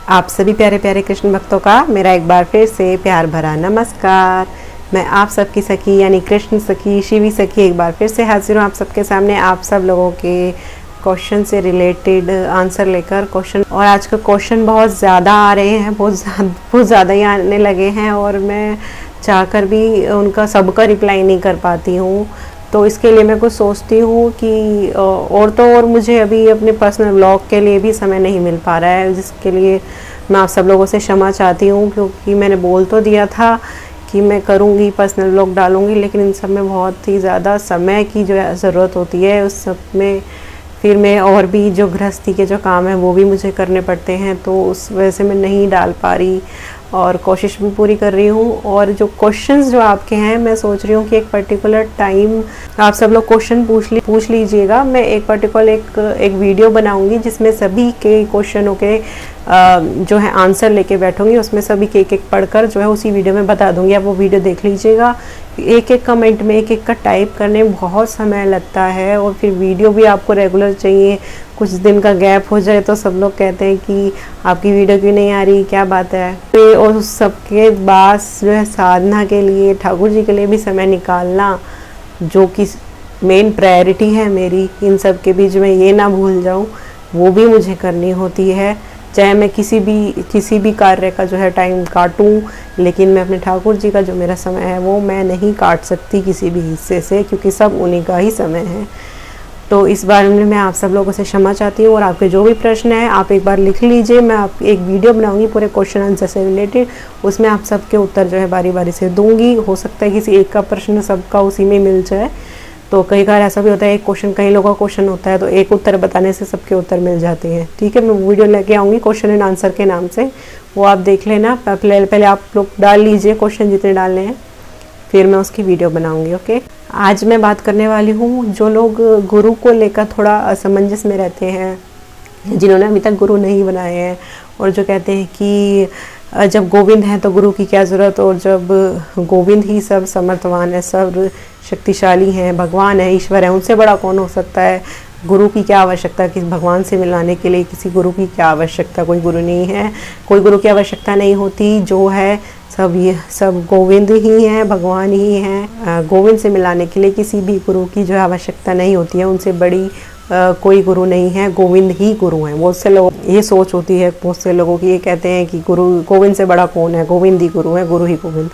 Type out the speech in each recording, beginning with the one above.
आप सभी प्यारे प्यारे कृष्ण भक्तों का मेरा एक बार फिर से प्यार भरा नमस्कार। मैं आप सबकी सखी यानी कृष्ण सखी शिवी सखी एक बार फिर से हाजिर हूँ आप सबके सामने आप सब लोगों के क्वेश्चन से रिलेटेड आंसर लेकर। क्वेश्चन और आज का क्वेश्चन बहुत ज़्यादा आ रहे हैं, बहुत ज़्यादा ही आने लगे हैं और मैं चाहकर भी उनका सबका रिप्लाई नहीं कर पाती हूँ। तो इसके लिए मैं कुछ सोचती हूँ कि और मुझे अभी अपने पर्सनल व्लॉग के लिए भी समय नहीं मिल पा रहा है, जिसके लिए मैं आप सब लोगों से क्षमा चाहती हूँ, क्योंकि मैंने बोल तो दिया था कि मैं करूँगी, पर्सनल व्लॉग डालूँगी, लेकिन इन सब में बहुत ही ज़्यादा समय की जो है ज़रूरत होती है। उस सब में फिर मैं और भी जो गृहस्थी के जो काम हैं वो भी मुझे करने पड़ते हैं, तो उस वजह से मैं नहीं डाल पा रही और कोशिश भी पूरी कर रही हूँ। और जो क्वेश्चंस जो आपके हैं, मैं सोच रही हूँ कि एक पर्टिकुलर टाइम आप सब लोग क्वेश्चन पूछ लीजिएगा। मैं एक पर्टिकुलर एक वीडियो बनाऊँगी जिसमें सभी के क्वेश्चनों के जो है आंसर लेके बैठूँगी, उसमें सभी के एक पढ़कर जो है उसी वीडियो में बता दूँगी। आप वो वीडियो देख लीजिएगा। एक एक कमेंट में एक का टाइप करने में बहुत समय लगता है और फिर वीडियो भी आपको रेगुलर चाहिए। कुछ दिन का गैप हो जाए तो सब लोग कहते हैं कि आपकी वीडियो क्यों नहीं आ रही, क्या बात है। तो और उस सबके बाद जो है साधना के लिए, ठाकुर जी के लिए भी समय निकालना, जो कि मेन प्रायोरिटी है मेरी, इन सब के बीच में ये ना भूल जाऊँ, वो भी मुझे करनी होती है। चाहे मैं किसी भी कार्य का जो है टाइम काटूं, लेकिन मैं अपने ठाकुर जी का जो मेरा समय है वो मैं नहीं काट सकती किसी भी हिस्से से, क्योंकि सब उन्हीं का ही समय है। तो इस बारे में मैं आप सब लोगों से क्षमा चाहती हूँ। और आपके जो भी प्रश्न हैं आप एक बार लिख लीजिए, मैं आप एक वीडियो बनाऊंगी पूरे क्वेश्चन आंसर से रिलेटेड, उसमें आप सबके उत्तर जो है बारी बारी से दूंगी। हो सकता है किसी एक का प्रश्न सबका उसी में मिल जाए, तो कई बार ऐसा भी होता है एक क्वेश्चन कई लोगों का क्वेश्चन होता है तो एक उत्तर बताने से सबके उत्तर मिल जाते हैं। ठीक है, मैं वीडियो लेके आऊँगी क्वेश्चन एंड आंसर के नाम से, वो आप देख लेना। पहले आप लोग डाल लीजिए क्वेश्चन जितने डालने हैं, फिर मैं उसकी वीडियो बनाऊंगी। ओके, आज मैं बात करने वाली हूँ जो लोग गुरु को लेकर थोड़ा असमंजस में रहते हैं, जिन्होंने अभी तक गुरु नहीं बनाए हैं, और जो कहते हैं कि जब गोविंद हैं तो गुरु की क्या ज़रूरत, और जब गोविंद ही सब समर्थवान है, सब शक्तिशाली हैं, भगवान है, ईश्वर है, उनसे बड़ा कौन हो सकता है, गुरु की क्या आवश्यकता, किस भगवान से मिलाने के लिए किसी गुरु की क्या आवश्यकता, कोई गुरु नहीं है, कोई गुरु की आवश्यकता नहीं होती, जो है सब गोविंद ही हैं, भगवान ही हैं। गोविंद से मिलाने के लिए किसी भी गुरु की जो आवश्यकता नहीं होती है, उनसे बड़ी कोई गुरु नहीं है, गोविंद ही गुरु हैं। बहुत से लोग ये सोच होती है, बहुत से लोगों की, ये कहते हैं कि गुरु गोविंद से बड़ा कौन है, गोविंद ही गुरु है, गुरु ही गोविंद,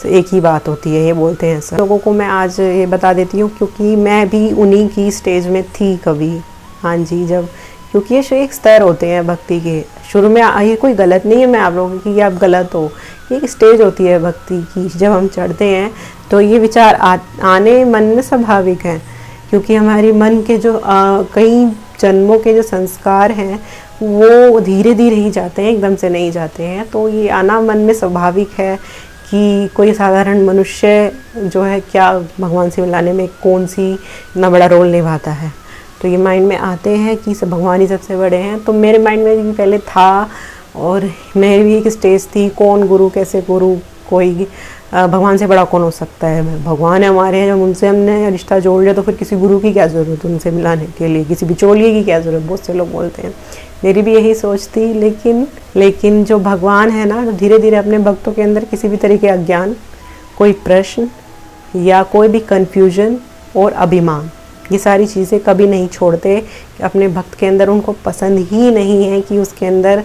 एक ही बात होती है, ये बोलते हैं सब लोगों को। मैं आज ये बता देती हूँ क्योंकि मैं भी उन्हीं की स्टेज में थी कभी। हाँ जी, जब क्योंकि ये एक स्तर होते हैं भक्ति के, शुरू में ये कोई गलत नहीं है मैं आप लोगों की कि आप गलत हो, ये एक स्टेज होती है भक्ति की। जब हम चढ़ते हैं तो ये विचार आने मन में स्वाभाविक है, क्योंकि हमारी मन के जो कई जन्मों के जो संस्कार हैं वो धीरे धीरे ही जाते हैं, एकदम से नहीं जाते हैं। तो ये आना मन में स्वाभाविक है कि कोई साधारण मनुष्य जो है क्या भगवान से मिलाने में कौन सी इतना बड़ा रोल निभाता है। तो ये माइंड में आते हैं कि सब भगवान ही सबसे बड़े हैं। तो मेरे माइंड में भी पहले था, और मेरी भी एक स्टेज थी, कौन गुरु, कैसे गुरु, कोई भगवान से बड़ा कौन हो सकता है, भगवान है हमारे हैं, जब उनसे हमने रिश्ता जोड़ लिया तो फिर किसी गुरु की क्या ज़रूरत, उनसे मिलाने के लिए किसी बिचौलिए की क्या ज़रूरत, बहुत से लोग बोलते हैं। मेरी भी यही सोच थी, लेकिन जो भगवान है ना, धीरे धीरे अपने भक्तों के अंदर किसी भी तरीके अज्ञान, कोई प्रश्न या कोई भी कन्फ्यूजन और अभिमान, ये सारी चीज़ें कभी नहीं छोड़ते अपने भक्त के अंदर। उनको पसंद ही नहीं है कि उसके अंदर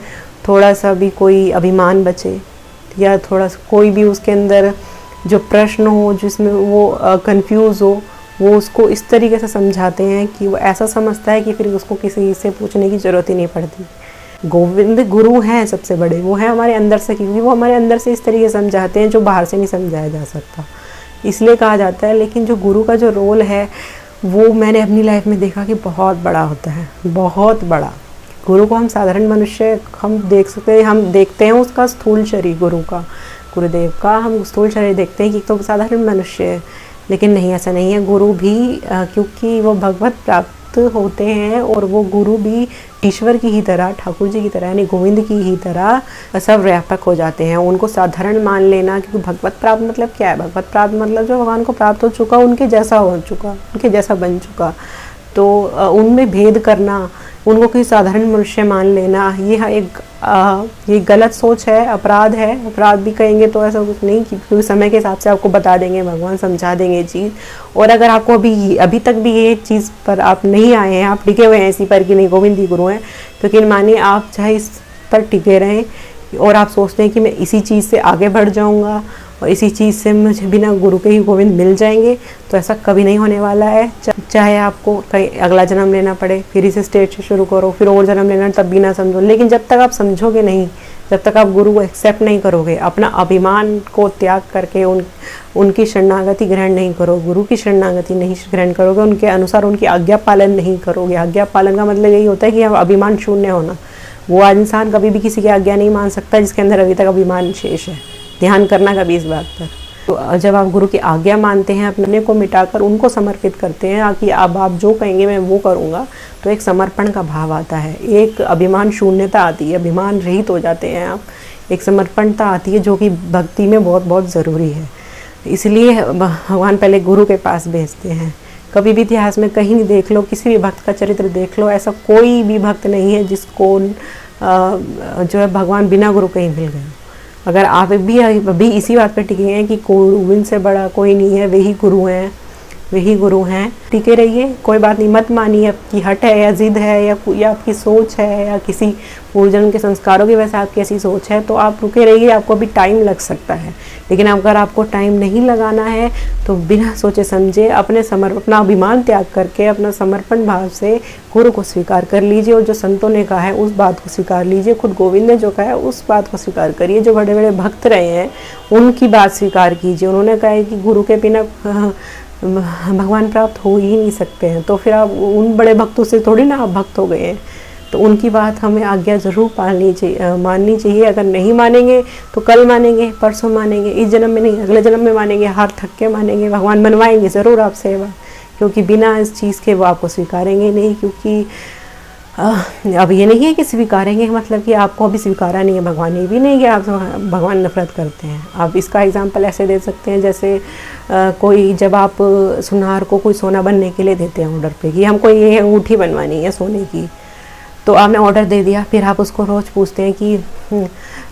थोड़ा सा भी कोई अभिमान बचे, या थोड़ा सा कोई भी उसके अंदर जो प्रश्न हो, जिसमें वो कंफ्यूज हो, वो उसको इस तरीके से समझाते हैं कि वो ऐसा समझता है कि फिर उसको किसी से पूछने की ज़रूरत ही नहीं पड़ती। गोविंद गुरु हैं सबसे बड़े, वो हैं हमारे अंदर से, क्योंकि वो हमारे अंदर से इस तरीके से समझाते हैं जो बाहर से नहीं समझाया जा सकता, इसलिए कहा जाता है। लेकिन जो गुरु का जो रोल है वो मैंने अपनी लाइफ में देखा कि बहुत बड़ा होता है, बहुत बड़ा। गुरु को हम साधारण मनुष्य हम देख सकते हैं, हम देखते हैं उसका स्थूल शरीर, गुरु का, गुरुदेव का हम स्थूल शरीर देखते हैं कि तो साधारण मनुष्य है, लेकिन नहीं, ऐसा नहीं है। गुरु भी क्योंकि वो भगवत प्राप्त होते हैं, और वो गुरु भी ईश्वर की ही तरह, ठाकुर जी की तरह, यानी गोविंद की ही तरह सब व्यापक हो जाते हैं। उनको साधारण मान लेना, क्योंकि भगवत प्राप्त मतलब क्या है, भगवत प्राप्त मतलब जो भगवान को प्राप्त हो चुका, उनके जैसा हो चुका, उनके जैसा बन चुका। तो उनमें भेद करना, उनको किसी साधारण मनुष्य मान लेना, ये गलत सोच है, अपराध है। अपराध भी कहेंगे तो ऐसा कुछ नहीं, क्योंकि समय के हिसाब से आपको बता देंगे, भगवान समझा देंगे ये चीज़। और अगर आपको अभी तक भी ये चीज़ पर आप नहीं आए हैं, आप टिके हुए हैं इसी पर कि नहीं गोविंद ही गुरु हैं, तो यकीन मानिए आप चाहे इस पर टिके रहें और आप सोचते हैं कि मैं इसी चीज़ से आगे बढ़ जाऊंगा और इसी चीज़ से मुझे बिना गुरु के ही गोविंद मिल जाएंगे, तो ऐसा कभी नहीं होने वाला है। चाहे आपको कहीं अगला जन्म लेना पड़े, फिर इस स्टेज से शुरू करो, फिर और जन्म लेना, तब भी ना समझो। लेकिन जब तक आप समझोगे नहीं, जब तक आप गुरु को एक्सेप्ट नहीं करोगे, अपना अभिमान को त्याग करके उनकी शरणागति ग्रहण नहीं करोगे, गुरु की शरणागति नहीं ग्रहण करोगे, उनके अनुसार उनकी आज्ञा पालन नहीं करोगे। आज्ञा पालन का मतलब यही होता है कि अभिमान शून्य होना। वो इंसान कभी भी किसी की आज्ञा नहीं मान सकता जिसके अंदर अभी तक अभिमान शेष है। ध्यान करना कभी इस बात पर। तो जब आप गुरु की आज्ञा मानते हैं, अपने को मिटाकर उनको समर्पित करते हैं कि अब आप जो कहेंगे मैं वो करूँगा, तो एक समर्पण का भाव आता है, एक अभिमान शून्यता आती है, अभिमान रहित हो जाते हैं आप, एक समर्पणता आती है जो कि भक्ति में बहुत बहुत ज़रूरी है। इसलिए भगवान पहले गुरु के पास भेजते हैं। कभी भी इतिहास में कहीं नहीं देख लो, किसी भी भक्त का चरित्र देख लो, ऐसा कोई भी भक्त नहीं है जिसको जो है भगवान बिना गुरु के ही मिल गए। अगर आप भी अभी इसी बात पर टिके हैं कि गोविंद से बड़ा कोई नहीं है, वही गुरु हैं, वही गुरु हैं, टिके रहिए। कोई बात नहीं, मत मानिए आपकी हट है या जिद है या आपकी सोच है या किसी पूर्वजन्म के संस्कारों की वजह से आपकी ऐसी सोच है, तो आप रुके रहिए। आपको अभी टाइम लग सकता है, लेकिन अगर आपको टाइम नहीं लगाना है तो बिना सोचे समझे अपना अभिमान त्याग करके अपना समर्पण भाव से गुरु को स्वीकार कर लीजिए। और जो संतों ने कहा है उस बात को स्वीकार लीजिए, खुद गोविंद ने जो कहा है उस बात को स्वीकार करिए। जो बड़े बड़े भक्त रहे हैं उनकी बात स्वीकार कीजिए। उन्होंने कहा है कि गुरु के बिना भगवान प्राप्त हो ही नहीं सकते हैं, तो फिर आप उन बड़े भक्तों से थोड़ी ना आप भक्त हो गए हैं। तो उनकी बात हमें आज्ञा ज़रूर माननी चाहिए। अगर नहीं मानेंगे तो कल मानेंगे, परसों मानेंगे, इस जन्म में नहीं अगले जन्म में मानेंगे, हार थक के मानेंगे। भगवान बनवाएंगे ज़रूर आपसे, क्योंकि बिना इस चीज़ के वो आपको स्वीकारेंगे नहीं। क्योंकि अब ये नहीं है कि स्वीकारेंगे मतलब कि आपको अभी स्वीकारा नहीं है भगवान, ये भी नहीं कि आप भगवान नफरत करते हैं। आप इसका एग्जांपल ऐसे दे सकते हैं जैसे कोई जब आप सुनार को कोई सोना बनने के लिए देते हैं ऑर्डर पे कि हमको ये अंगूठी बनवानी है सोने की, तो आपने ऑर्डर दे दिया, फिर आप उसको रोज़ पूछते हैं कि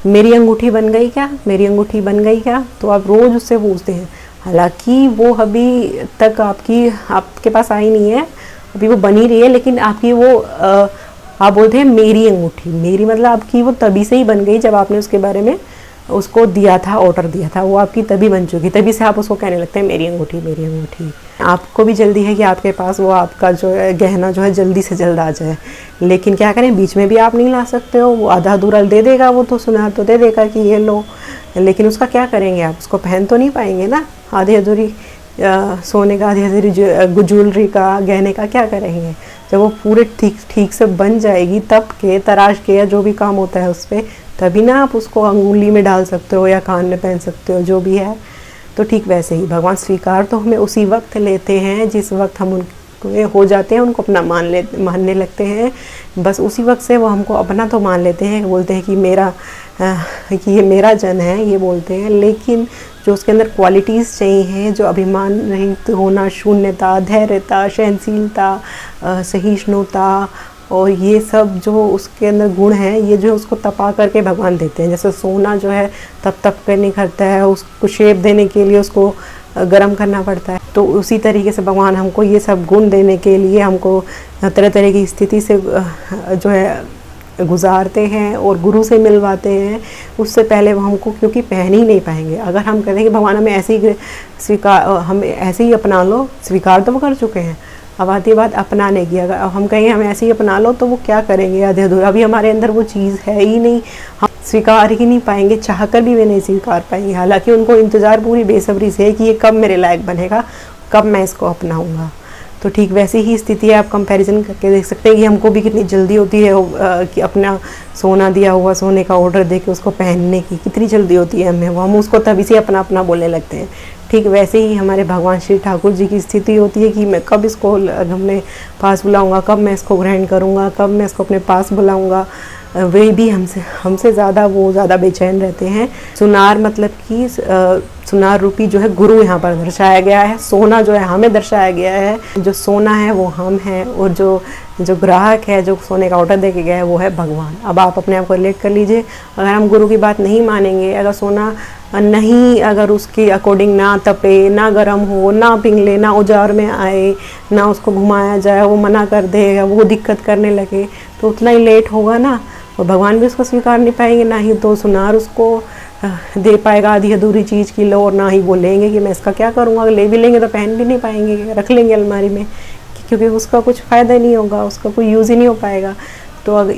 मेरी अंगूठी बन गई क्या, मेरी अंगूठी बन गई क्या, तो आप रोज़ उससे पूछते हैं। हालांकि वो अभी तक आपके पास आई नहीं है, अभी वो बनी रही है, लेकिन आपकी वो आप बोलते हैं मेरी अंगूठी, मेरी मतलब आपकी वो तभी से ही बन गई जब आपने उसके बारे में उसको दिया था, ऑर्डर दिया था, वो आपकी तभी बन चुकी, तभी से आप उसको कहने लगते हैं मेरी अंगूठी, मेरी अंगूठी। आपको भी जल्दी है कि आपके पास वो आपका जो है गहना जो है जल्दी से जल्द आ जाए, लेकिन क्या करें, बीच में भी आप नहीं ला सकते हो। वो आधा अधूरा दे देगा, वो तो सुनार तो दे देगा कि ये लो, लेकिन उसका क्या करेंगे आप, उसको पहन तो नहीं पाएंगे ना। आधी अधूरी सोने का, आधी अधूरी ज्वेलरी का, गहने का क्या करेंगे। जब वो पूरे ठीक से बन जाएगी तब के तराश के या जो भी काम होता है उस पर, तभी ना आप उसको अंगुली में डाल सकते हो या कान में पहन सकते हो, जो भी है। तो ठीक वैसे ही भगवान स्वीकार तो हमें उसी वक्त लेते हैं जिस वक्त हम उनको हो जाते हैं, उनको अपना मानने लगते हैं। बस उसी वक्त से वो हमको अपना तो मान लेते हैं, बोलते हैं कि ये मेरा जन है, ये बोलते हैं। लेकिन जो उसके अंदर क्वालिटीज़ चाहिए, जो अभिमान रहित होना, शून्यता, धैर्यता, सहनशीलता, सहिष्णुता और ये सब जो उसके अंदर गुण हैं, ये जो उसको तपा करके भगवान देते हैं। जैसे सोना जो है तप कर निखरता है, उसको शेप देने के लिए उसको गर्म करना पड़ता है, तो उसी तरीके से भगवान हमको ये सब गुण देने के लिए हमको तरह तरह की स्थिति से जो है गुजारते हैं और गुरु से मिलवाते हैं। उससे पहले वो हमको क्योंकि पहन ही नहीं पाएंगे। अगर हम कहते हैं कि भगवान हमें ऐसे ही अपना लो, स्वीकार तो वो कर चुके हैं, अब आती बात अपनाने की। अगर हम कहेंगे हमें ऐसे ही अपना लो, तो वो क्या करेंगे आधे अधूरा, अभी हमारे अंदर वो चीज़ है ही नहीं, हम स्वीकार ही नहीं पाएंगे, चाहकर भी वे नहीं स्वीकार पाएंगे। हालांकि उनको इंतज़ार पूरी बेसब्री से है कि ये कब मेरे लायक बनेगा, कब मैं इसको अपनाऊंगा। तो ठीक वैसी ही स्थिति है, आप कंपैरिजन करके देख सकते हैं कि हमको भी कितनी जल्दी होती है कि अपना सोना दिया हुआ सोने का ऑर्डर दे के उसको पहनने की कितनी जल्दी होती है हमें, वो हम उसको तभी से अपना बोलने लगते हैं। ठीक वैसे ही हमारे भगवान श्री ठाकुर जी की स्थिति होती है कि मैं कब इसको अपने पास बुलाऊंगा, कब मैं इसको ग्रहण करूंगा, कब मैं इसको अपने पास बुलाऊंगा। वे भी हमसे ज़्यादा बेचैन रहते हैं। सुनार मतलब कि सुनार रूपी जो है गुरु यहाँ पर दर्शाया गया है। सोना जो है हमें दर्शाया गया है, जो सोना है वो हम हैं, और जो ग्राहक है जो सोने का ऑर्डर दे के गया है वो है भगवान। अब आप अपने आप को रिलेट कर लीजिए। अगर हम गुरु की बात नहीं मानेंगे, अगर सोना नहीं, अगर उसके अकॉर्डिंग ना तपे, ना गर्म हो, ना पिघले, ना उजाड़ में आए, ना उसको घुमाया जाए, वो मना कर देगा, वो दिक्कत करने लगे, तो उतना ही लेट होगा ना, और भगवान भी उसको स्वीकार नहीं पाएंगे, ना ही तो सुनार उसको दे पाएगा आधी अधूरी चीज़ की लो, और ना ही बोलेंगे कि मैं इसका क्या करूँगा। ले भी लेंगे तो पहन भी नहीं पाएंगे, रख लेंगे अलमारी में, क्योंकि उसका कुछ फ़ायदा नहीं होगा, उसका कोई यूज़ ही नहीं हो पाएगा। तो अब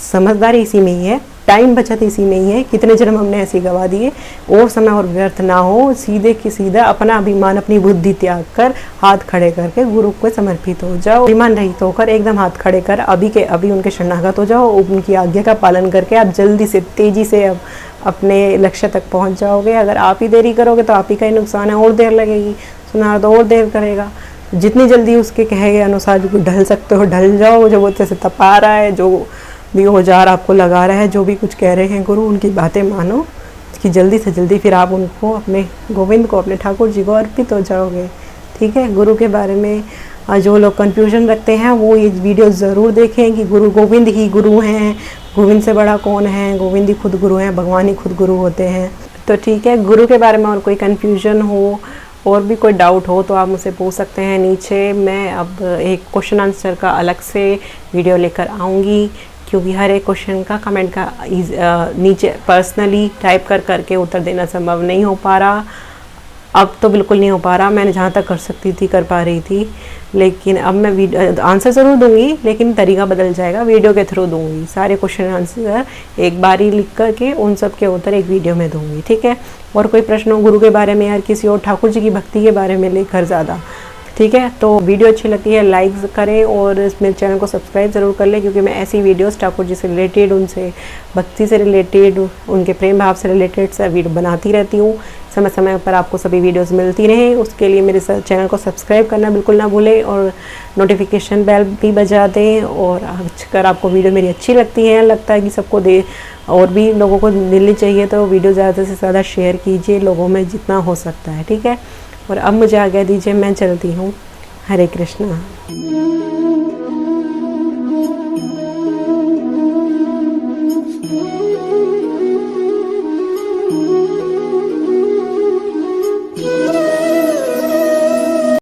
समझदारी इसी में ही है, टाइम बचत इसी में ही है। कितने जन्म हमने ऐसे गवा दिए, और समय और व्यर्थ ना हो, सीधे की सीधा अपना अभिमान, अपनी बुद्धि त्याग कर हाथ खड़े करके गुरु को समर्पित हो जाओ। अभिमान रहित होकर एकदम हाथ खड़े कर अभी के अभी उनके शरणागत हो जाओ। उनकी आज्ञा का पालन करके आप जल्दी से, तेजी से अब अपने लक्ष्य तक पहुंच जाओगे। अगर आप ही देरी करोगे तो आप ही का ही नुकसान है, और देर लगेगी, सुनार तो और देर करेगा। जितनी जल्दी उसके कहे गए अनुसार जो ढल सकते हो ढल जाओ। जो वो जैसे तपा रहा है, जो भी औजार आपको लगा रहा है, जो भी कुछ कह रहे हैं गुरु, उनकी बातें मानो कि जल्दी से जल्दी फिर आप उनको, अपने गोविंद को, अपने ठाकुर जी को अर्पित हो जाओगे। ठीक है। गुरु के बारे में जो लोग कन्फ्यूजन रखते हैं वो ये वीडियो ज़रूर देखें कि गुरु गोविंद ही गुरु हैं, गोविंद से बड़ा कौन है, गोविंद ही खुद गुरु हैं, भगवान ही खुद गुरु होते हैं। तो ठीक है, गुरु के बारे में और कोई कन्फ्यूजन हो और भी कोई डाउट हो तो आप मुझसे पूछ सकते हैं नीचे। मैं अब एक क्वेश्चन आंसर का अलग से वीडियो लेकर आऊँगी, क्योंकि हर एक क्वेश्चन का कमेंट का नीचे पर्सनली टाइप करके उत्तर देना संभव नहीं हो पा रहा। अब तो बिल्कुल नहीं हो पा रहा, मैंने जहाँ तक कर सकती थी कर पा रही थी, लेकिन अब मैं आंसर ज़रूर दूंगी, लेकिन तरीका बदल जाएगा, वीडियो के थ्रू दूंगी। सारे क्वेश्चन आंसर एक बार ही लिख करके उन सब के उत्तर एक वीडियो में दूंगी। ठीक है। और कोई प्रश्न हो गुरु के बारे में या किसी और ठाकुर जी की भक्ति के बारे में लेकर ज़्यादा, ठीक है, तो वीडियो अच्छी लगती है लाइक करें और मेरे चैनल को सब्सक्राइब ज़रूर कर लें, क्योंकि मैं ऐसी वीडियोस ठाकुर जी से रिलेटेड, उनसे भक्ति से रिलेटेड, उनके प्रेम भाव से रिलेटेड सब वीडियो बनाती रहती हूँ। समय समय पर आपको सभी वीडियोस मिलती रहें, उसके लिए मेरे चैनल को सब्सक्राइब करना बिल्कुल ना भूलें और नोटिफिकेशन बेल भी बजा दें। और अगर आपको वीडियो मेरी अच्छी लगती है, लगता है कि सबको दे और भी लोगों को मिलनी चाहिए, तो वीडियो ज़्यादा से ज़्यादा शेयर कीजिए लोगों में जितना हो सकता है। ठीक है। और अब मुझे आज्ञा दीजिए, मैं चलती हूँ। हरे कृष्णा।